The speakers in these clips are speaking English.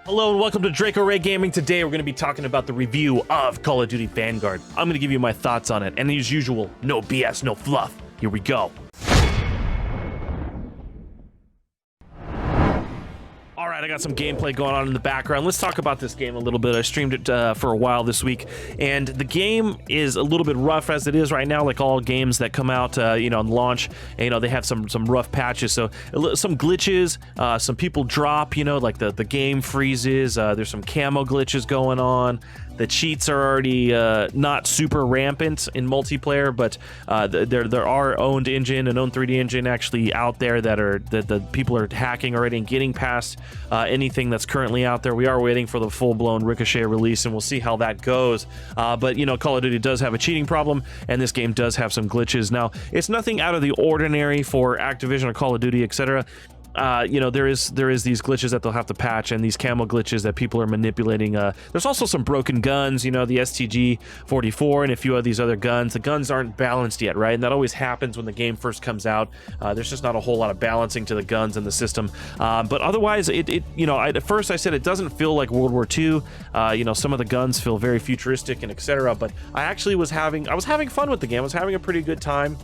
Hello and welcome to Draco Ray Gaming. Today we're going to be talking about the review of Call of Duty Vanguard. I'm going to give you my thoughts on it, and as usual, no BS, no fluff. Here we go. Alright, I got some gameplay going on in the background. Let's talk about this game a little bit. I streamed it for a while this week, and the game is a little bit rough as it is right now, like all games that come out, on launch. And, they have some rough patches, so some glitches, some people drop, like the game freezes, there's some camo glitches going on. The cheats are already not super rampant in multiplayer, but there are owned engine and owned 3D engine actually out there that the people are hacking already and getting past anything that's currently out there. We are waiting for the full-blown Ricochet release, and we'll see how that goes. But Call of Duty does have a cheating problem, and this game does have some glitches. Now, it's nothing out of the ordinary for Activision or Call of Duty, etc. There is these glitches that they'll have to patch, and these camo glitches that people are manipulating. There's also some broken guns, the STG-44 and a few of these other guns. The guns aren't balanced yet, right? And that always happens when the game first comes out. There's just not a whole lot of balancing to the guns in the system. But otherwise, at first I said it doesn't feel like World War II. Some of the guns feel very futuristic and etc. But I actually was having fun with the game. I was having a pretty good time.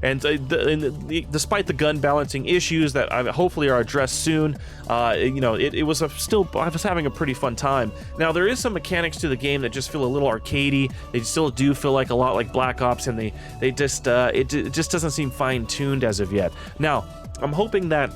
Despite the gun balancing issues that hopefully are addressed soon, I was having a pretty fun time. Now, there is some mechanics to the game that just feel a little arcadey. They still do feel like a lot like Black Ops, and it just doesn't seem fine-tuned as of yet. Now, I'm hoping that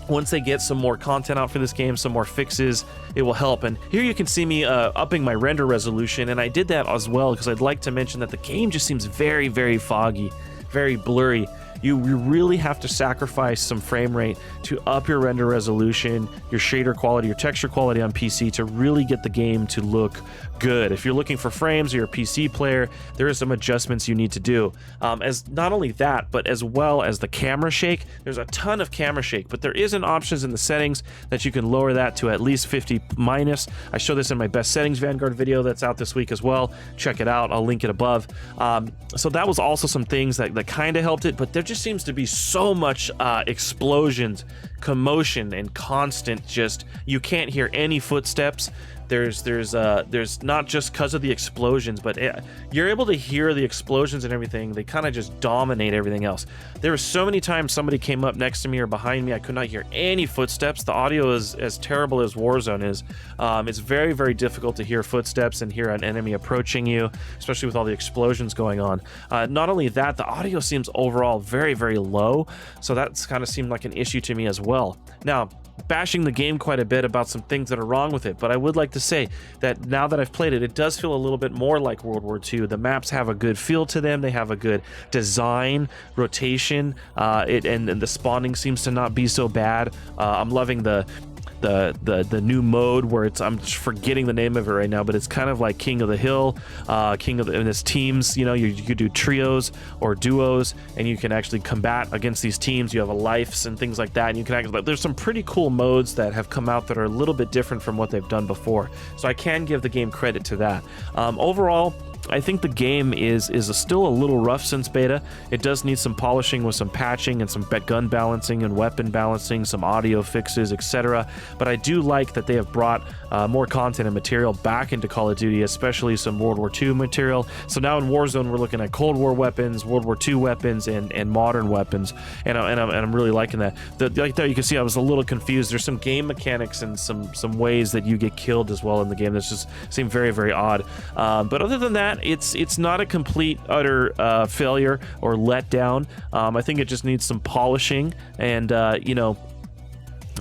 once they get some more content out for this game, some more fixes, it will help. And here you can see me upping my render resolution, and I did that as well because I'd like to mention that the game just seems very, very foggy, very blurry. You really have to sacrifice some frame rate to up your render resolution, your shader quality, your texture quality on PC to really get the game to look good. If you're looking for frames or you're a PC player, there are some adjustments you need to do. As not only that, but as well as the camera shake. There's a ton of camera shake, but there is an options in the settings that you can lower that to at least 50 minus. I show this in my best settings Vanguard video that's out this week as well. Check it out. I'll link it above. So that was also some things that kind of helped it, but there just seems to be so much explosions, commotion, and constant you can't hear any footsteps. There's not just because of the explosions, but you're able to hear the explosions and everything. They kind of just dominate everything else. There were so many times somebody came up next to me or behind me, I could not hear any footsteps. The audio is as terrible as Warzone is. It's very, very difficult to hear footsteps and hear an enemy approaching you, especially with all the explosions going on. Not only that, the audio seems overall very, very low, so that's kind of seemed like an issue to me as well. Now, bashing the game quite a bit about some things that are wrong with it, but I would like to say that now that I've played it, it does feel a little bit more like World War II. The maps have a good feel to them. They have a good design, rotation, and the spawning seems to not be so bad. I'm loving the new mode where I'm just forgetting the name of it right now, but it's kind of like King of the Hill, and it's teams. You could do trios or duos, and you can actually combat against these teams. You have a lives and things like that, and you can actually, there's some pretty cool modes that have come out that are a little bit different from what they've done before, so I can give the game credit to that. Overall, I think the game is still a little rough since beta. It does need some polishing with some patching and some gun balancing and weapon balancing, some audio fixes, etc. But I do like that they have brought more content and material back into Call of Duty, especially some World War II material. So now in Warzone, we're looking at Cold War weapons, World War II weapons, and modern weapons, and I'm really liking that. Like there, you can see I was a little confused. There's some game mechanics and some ways that you get killed as well in the game that just seem very, very odd. But other than that, it's not a complete utter failure or letdown. I think it just needs some polishing, and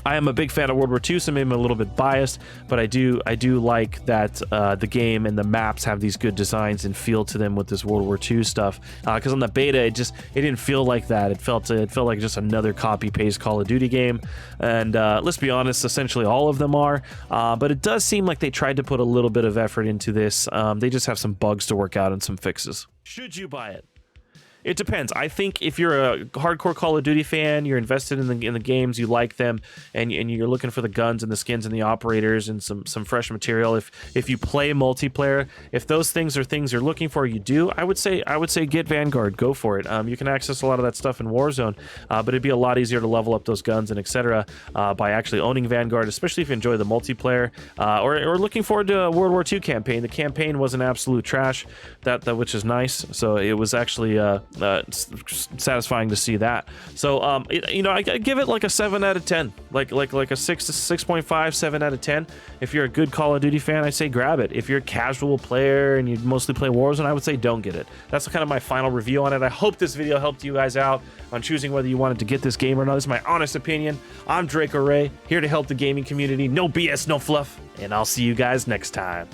I am a big fan of World War II, so maybe I'm a little bit biased, but I do like that the game and the maps have these good designs and feel to them with this World War II stuff. Because on the beta, it didn't feel like that. It felt like just another copy-paste Call of Duty game, and let's be honest, essentially all of them are. But it does seem like they tried to put a little bit of effort into this. They just have some bugs to work out and some fixes. Should you buy it? It depends. I think if you're a hardcore Call of Duty fan, you're invested in the games, you like them, and you're looking for the guns and the skins and the operators and some fresh material. If you play multiplayer, if those things are things you're looking for, you do. I would say get Vanguard. Go for it. You can access a lot of that stuff in Warzone, but it'd be a lot easier to level up those guns and etc. By actually owning Vanguard, especially if you enjoy the multiplayer or looking forward to a World War II campaign. The campaign was an absolute trash, which is nice. So it was actually satisfying to see that. So I give it like a 7 out of 10, like a 6.5, 7 out of 10. If you're a good Call of Duty fan, I say grab it. If you're a casual player and you mostly play Warzone, I would say don't get it. That's kind of my final review on it. I hope this video helped you guys out on choosing whether you wanted to get this game or not. This is my honest opinion. I'm Draco Ray, here to help the gaming community. No BS, no fluff, and I'll see you guys next time.